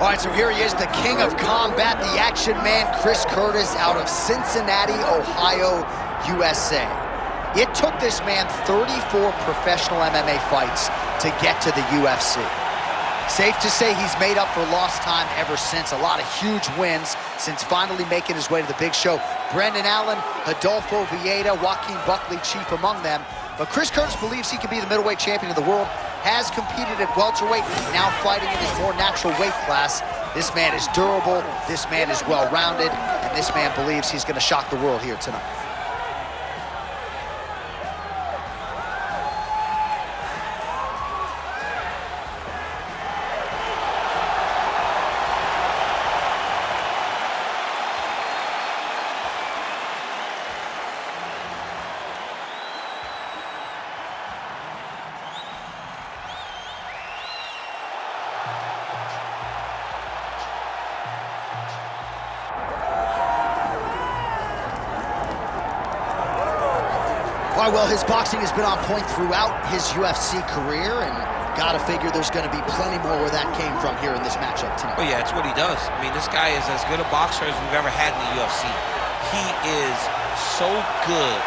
All right, so here he is, the king of combat, the action man, Chris Curtis out of Cincinnati, Ohio, USA. It took this man 34 professional MMA fights to get to the UFC. Safe to say he's made up for lost time ever since. A lot of huge wins since finally making his way to the big show. Brendan Allen, Adolfo Vieira, Joaquin Buckley, chief among them. But Chris Curtis believes he can be the middleweight champion of the world, has competed at welterweight, now fighting in his more natural weight class. This man is durable, this man is well-rounded, and this man believes he's going to shock the world here tonight. All right, well, his boxing has been on point throughout his UFC career, and gotta figure there's gonna be plenty more where that came from here in this matchup tonight. Oh yeah, it's what he does. I mean, this guy is as good a boxer as we've ever had in the UFC. He is so good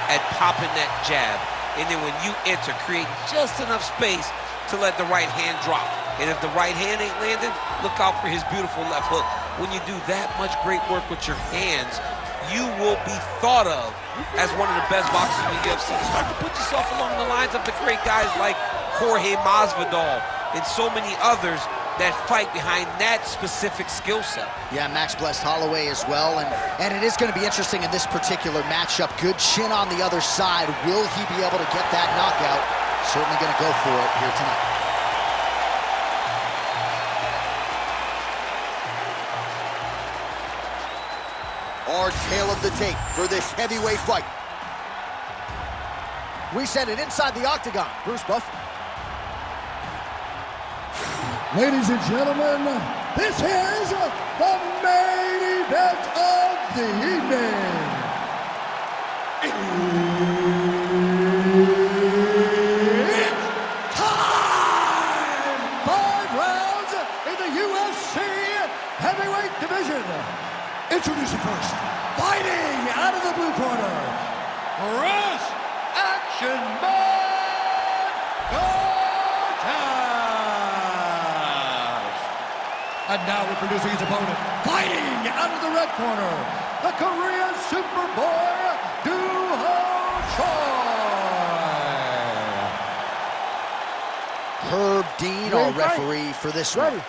at popping that jab, and then when you enter, create just enough space to let the right hand drop. And if the right hand ain't landing, look out for his beautiful left hook. When you do that much great work with your hands, you will be thought of as one of the best boxers in the UFC. Start to put yourself along the lines of the great guys like Jorge Masvidal and so many others that fight behind that specific skill set. Yeah, Max Blessed Holloway as well, and it is going to be interesting in this particular matchup. Good chin on the other side. Will he be able to get that knockout? Certainly going to go for it here tonight. Our tale of the tape for this heavyweight fight. We send it inside the octagon. Bruce Buffer. Ladies and gentlemen, this is the main event of the evening. It's time! 5 rounds in the UFC heavyweight division. Introducing first, fighting out of the blue corner, Chris Action Man Curtis. And now introducing his opponent, fighting out of the red corner, the Korean Superboy, Doo-Ho Choi. Herb Dean, our referee for this one.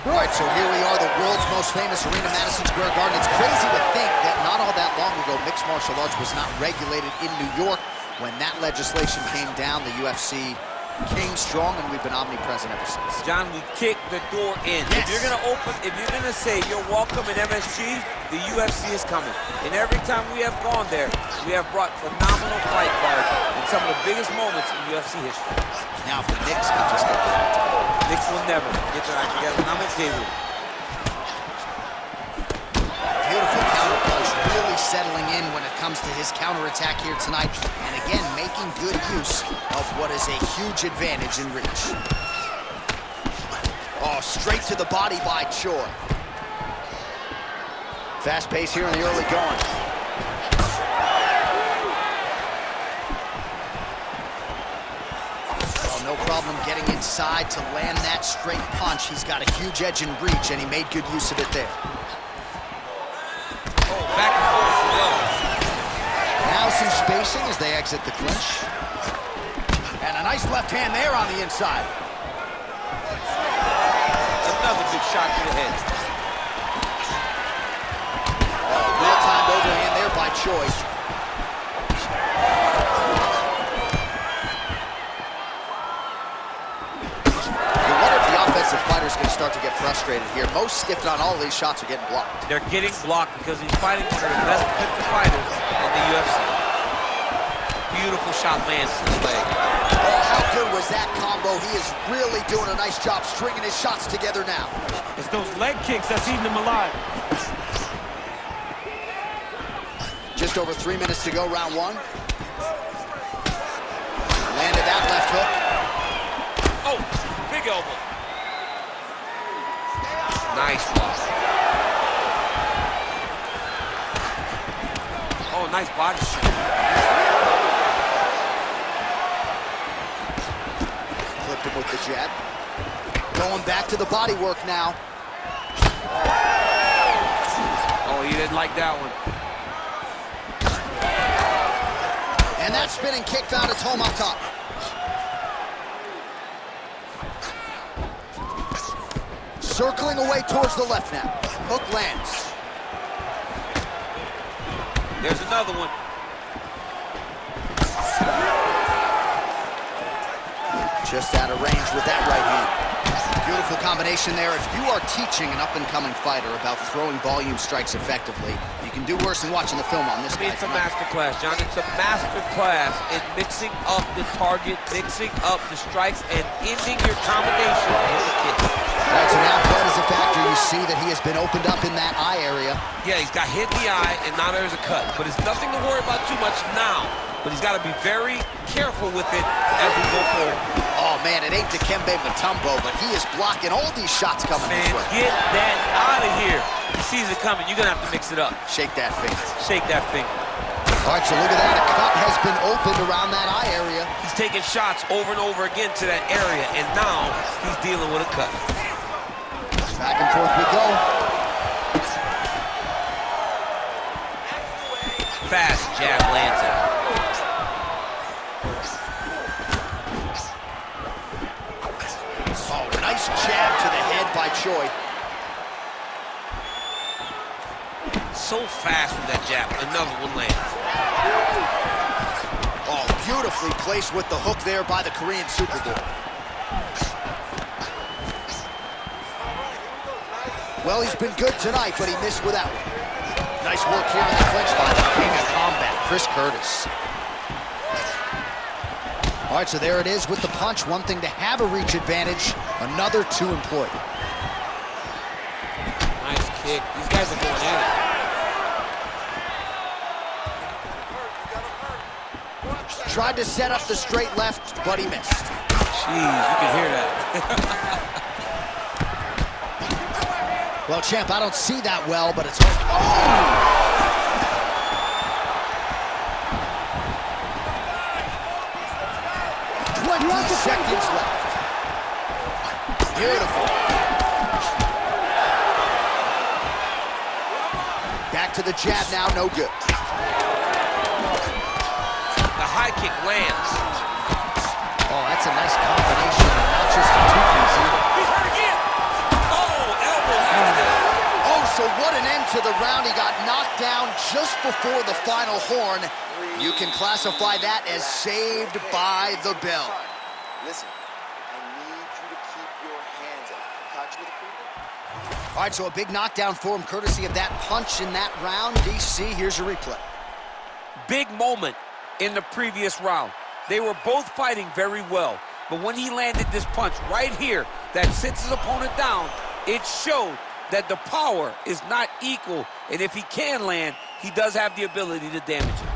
All right, so here we are, the world's most famous arena, Madison Square Garden. It's crazy to think that not all that long ago, mixed martial arts was not regulated in New York. When that legislation came down, the UFC came strong, and we've been omnipresent ever since. John, we kicked the door in. Yes. If you're gonna say you're welcome in MSG, the UFC is coming. And every time we have gone there, we have brought phenomenal fight cards in some of the biggest moments in UFC history. Now, if the Knicks can just get there. Knicks will never get to that together. Not much they will. Beautiful counter punch, really settling in when it comes to his counterattack here tonight. And again, making good use of what is a huge advantage in reach. Oh, straight to the body by Choi. Fast pace here in the early going. No problem getting inside to land that straight punch. He's got a huge edge in reach, and he made good use of it there. Oh, back and forth. Now some spacing as they exit the clinch. And a nice left hand there on the inside. Another big shot to the head. Oh, well-timed overhand there by Choi. Fighters going to start to get frustrated here. Most, if not all, of these shots are getting blocked. They're getting blocked because he's fighting one of the best defensive fighters in the UFC. Beautiful shot lands to the leg. Oh, how good was that combo? He is really doing a nice job stringing his shots together now. It's those leg kicks that's eating him alive. Just over 3 minutes to go, round one. Landed that left hook. Oh, big elbow. Nice block. Oh, nice body shot. Flipped him with the jab. Going back to the body work now. Oh, you didn't like that one. And that spinning kick found its home up top. Circling away towards the left now. Hook lands. There's another one. Just out of range with that right hand. Beautiful combination there. If you are teaching an up-and-coming fighter about throwing volume strikes effectively, you can do worse than watching the film on this guy. It's a master class, John. It's a master class in mixing up the target, mixing up the strikes, and ending your combination with the kick. All right, so now blood is a factor. You see that he has been opened up in that eye area. Yeah, he's got hit in the eye, and now there's a cut. But it's nothing to worry about too much now. But he's got to be very careful with it as we go forward. Oh, man, it ain't Dikembe Mutombo, but he is blocking all these shots coming Man, his way. get that out of here. He sees it coming. You're going to have to mix it up. Shake that finger. Shake that finger. All right, so look at that. A cut has been opened around that eye area. He's taking shots over and over again to that area, and now he's dealing with a cut. Back and forth we go. Fast jab lands it. Oh, nice jab to the head by Choi. So fast with that jab. Another one lands. Oh, beautifully placed with the hook there by the Korean Superboy. Well, he's been good tonight, but he missed with that one. Nice work here in the clinch by the king of combat, Chris Curtis. All right, so there it is with the punch. One thing to have a reach advantage, another to employ. Nice kick. These guys are going at it. Tried to set up the straight left, but he missed. Jeez, you can hear that. Well, champ, I don't see that well, but it's hard. Oh! 20 seconds left. Beautiful. Back to the jab now, no good. The high kick lands. Oh, that's a nice combination, not just a two-piece either. He's hurt again. Oh, elbow lands it. Oh, so what an end to the round. He got knocked down just before the final horn. You can classify that as saved by the bell. Listen, I need you to keep your hands up. Touch with a finger. All right, so a big knockdown for him, courtesy of that punch in that round. DC, here's your replay. Big moment in the previous round. They were both fighting very well, but when he landed this punch right here that sits his opponent down, it showed that the power is not equal, and if he can land, he does have the ability to damage it.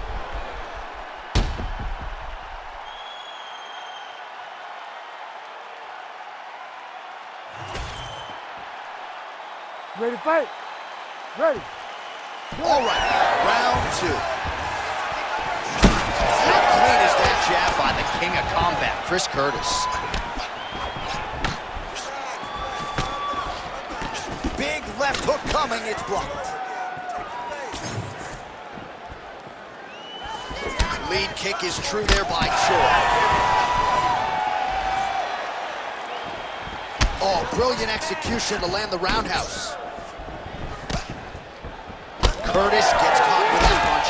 Ready to fight? Ready. All right, round two. How clean is that jab by the king of combat, Chris Curtis? Big left hook coming, it's blocked. Lead kick is true there by Choi. Oh, brilliant execution to land the roundhouse. Curtis gets caught with that punch.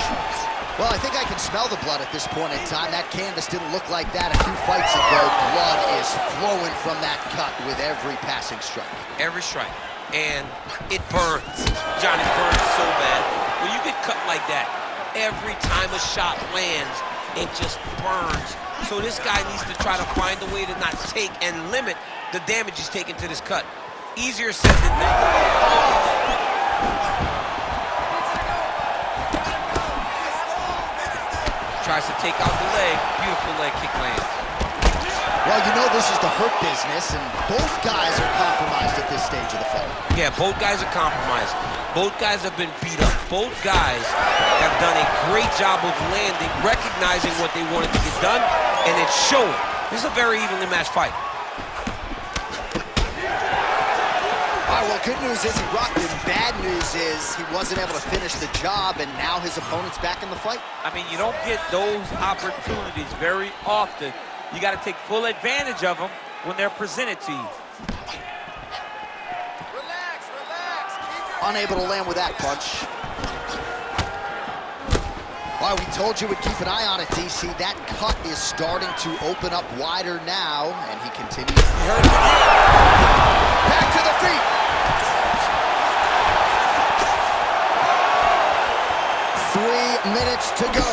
Well, I think I can smell the blood at this point in time. That canvas didn't look like that a few fights ago. Blood is flowing from that cut with every passing strike. Every strike. And it burns. Johnny burns so bad. When you get cut like that, every time a shot lands, it just burns. So this guy needs to try to find a way to not take and limit the damage he's taking to this cut. Easier said than done. Tries to take out the leg. Beautiful leg kick lands. Well, you know this is the hurt business, and both guys are compromised at this stage of the fight. Yeah, both guys are compromised. Both guys have been beat up. Both guys have done a great job of landing, recognizing what they wanted to get done, and it's showing. This is a very evenly matched fight. All right, well, good news is he rocked him. Bad news is he wasn't able to finish the job, and now his opponent's back in the fight. I mean, you don't get those opportunities very often. You got to take full advantage of them when they're presented to you. Relax, relax. Unable to land with that punch. All right, we told you we'd keep an eye on it, DC. That cut is starting to open up wider now, and he continues. Back to the feet. 3 minutes to go.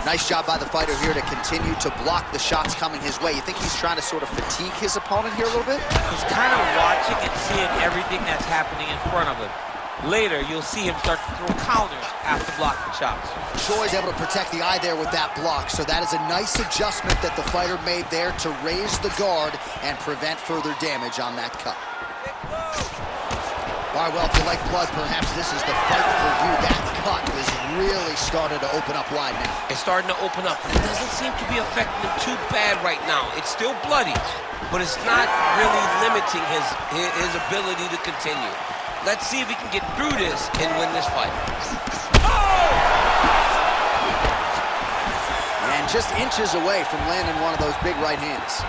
Nice job by the fighter here to continue to block the shots coming his way. You think he's trying to sort of fatigue his opponent here a little bit? He's kind of watching and seeing everything that's happening in front of him. Later, you'll see him start to throw counters after blocking shots. Choi's able to protect the eye there with that block, so that is a nice adjustment that the fighter made there to raise the guard and prevent further damage on that cut. All right, well, if you like blood, perhaps this is the fight for you. That cut is really started to open up wide now. It's starting to open up. It doesn't seem to be affecting him too bad right now. It's still bloody, but it's not really limiting his ability to continue. Let's see if he can get through this and win this fight. And just inches away from landing one of those big right hands.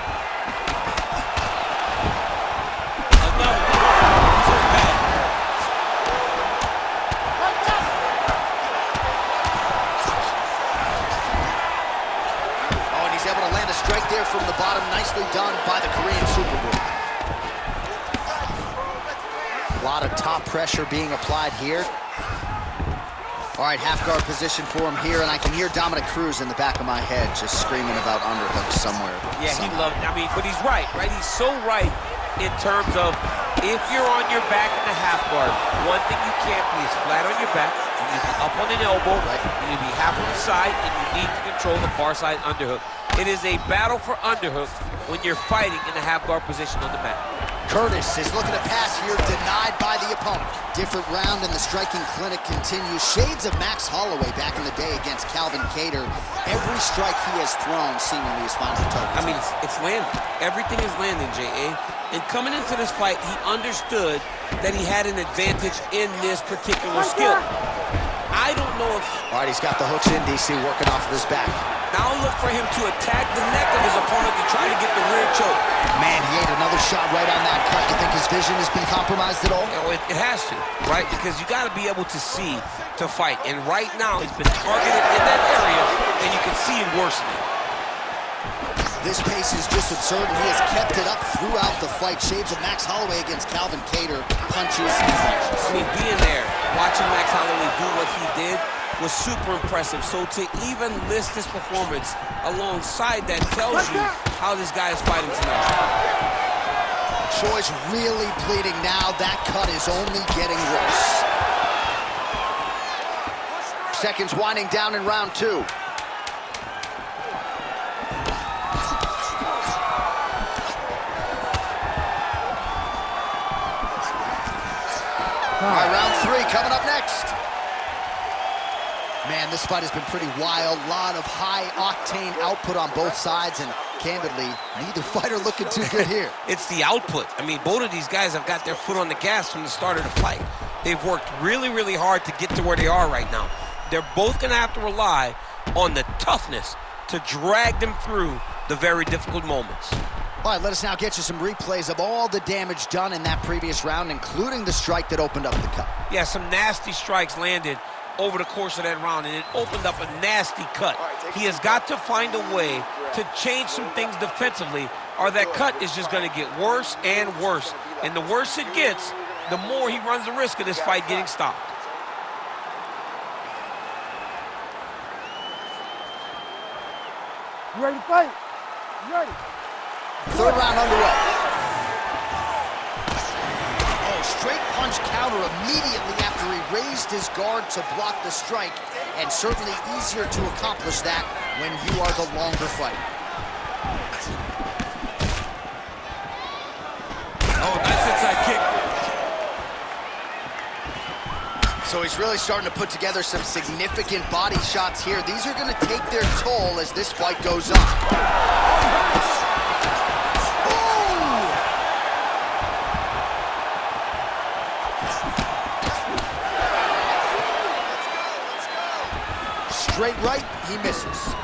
Oh, and he's able to land a strike there from the bottom. Nicely done by the Korean Superboy. A lot of top pressure being applied here. All right, half guard position for him here, and I can hear Dominic Cruz in the back of my head just screaming about underhooks somewhere. Yeah, he loved it. I mean, but he's right? He's so right in terms of if you're on your back in the half guard, one thing you can't be is flat on your back. You need to be up on an elbow, you need to be half on the side, and you need to control the far side underhook. It is a battle for underhook when you're fighting in the half guard position on the mat. Curtis is looking to pass here, denied by the opponent. Different round and the striking clinic continues. Shades of Max Holloway back in the day against Calvin Kattar. Every strike he has thrown seemingly is finding a target. I mean, it's landing. Everything is landing, J.A. And coming into this fight, he understood that he had an advantage in this particular skill. I don't know if... All right, he's got the hooks in, DC, working off of his back. Now look for him to attack the neck of his opponent to try to get the rear choke. Man, he ate another shot right on that cut. You think his vision has been compromised at all? You know, it has to, right? Because you got to be able to see to fight. And right now, he's been targeted in that area, and you can see it worsening. This pace is just absurd, and he has kept it up throughout the fight. Shades of Max Holloway against Calvin Kattar. Punches and punches. I mean, being there, watching Max Holloway do what he did was super impressive. So to even list this performance alongside that tells you how this guy is fighting tonight. Choi's really bleeding now. That cut is only getting worse. Seconds winding down in round two. All right, round three coming up next. Man, this fight has been pretty wild. A lot of high-octane output on both sides, and candidly, neither fighter looking too good here. It's the output. I mean, both of these guys have got their foot on the gas from the start of the fight. They've worked really, really hard to get to where they are right now. They're both going to have to rely on the toughness to drag them through the very difficult moments. All right, let us now get you some replays of all the damage done in that previous round, including the strike that opened up the cut. Yeah, some nasty strikes landed over the course of that round, and it opened up a nasty cut. He has got to find a way to change some things defensively, or that cut is just going to get worse and worse. And the worse it gets, the more he runs the risk of this fight getting stopped. You ready to fight? You ready? Third round underway. Oh, straight punch counter. counter immediately after he raised his guard to block the strike, and certainly easier to accomplish that when you are the longer fighter. Oh, nice inside kick. So he's really starting to put together some significant body shots here. These are going to take their toll as this fight goes on. Straight right, he misses.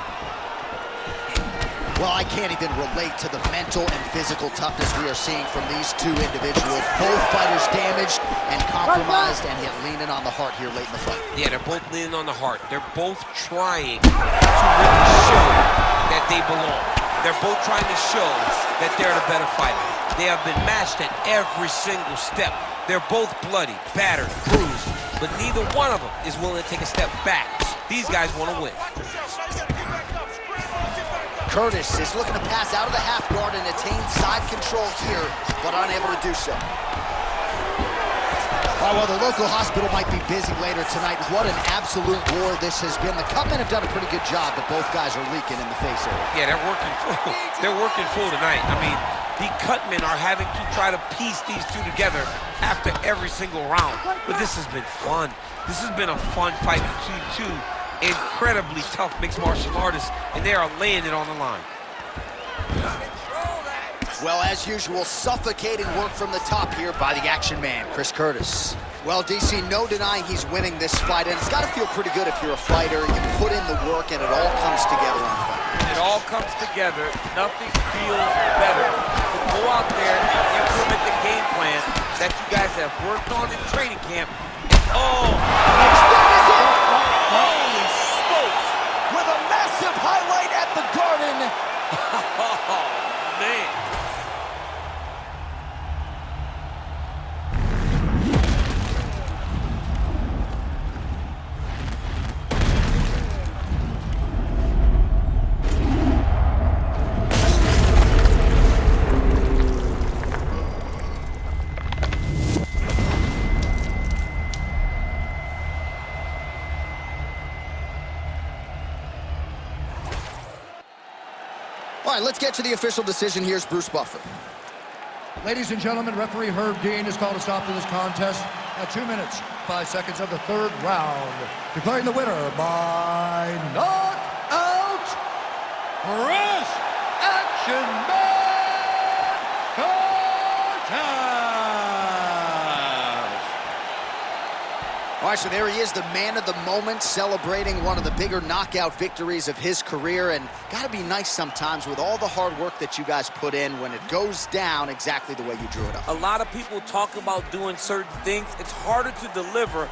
Well, I can't even relate to the mental and physical toughness we are seeing from these two individuals. Both fighters damaged and compromised, and yet leaning on the heart here late in the fight. Yeah, they're both leaning on the heart. They're both trying to really show that they belong. They're both trying to show that they're the better fighter. They have been matched at every single step. They're both bloody, battered, bruised, but neither one of them is willing to take a step back. These guys want to win. Curtis is looking to pass out of the half guard and attain side control here, but unable to do so. Oh, well, the local hospital might be busy later tonight. What an absolute war this has been. The Cutmen have done a pretty good job, but both guys are leaking in the face area. Yeah, they're working full. They're working full tonight. I mean, the Cutmen are having to try to piece these two together after every single round. But this has been fun. This has been a fun fight between two incredibly tough mixed martial artists, and they are laying it on the line. Well, as usual, suffocating work from the top here by the action man, Chris Curtis. Well, DC, no denying he's winning this fight, and it's got to feel pretty good if you're a fighter. You put in the work, and it all comes together on the fight. It all comes together. Nothing feels better to go out there and implement the game plan that you guys have worked on in training camp. Oh! Holy smokes! With a massive highlight at the Garden. Oh, man. All right, let's get to the official decision. Here's Bruce Buffer. Ladies and gentlemen, referee Herb Dean has called a stop to this contest at 2 minutes, 5 seconds of the third round, declaring the winner by knockout, Chris Action Man Cortez. All right, so there he is, the man of the moment, celebrating one of the bigger knockout victories of his career. And got to be nice sometimes with all the hard work that you guys put in when it goes down exactly the way you drew it up. A lot of people talk about doing certain things. It's harder to deliver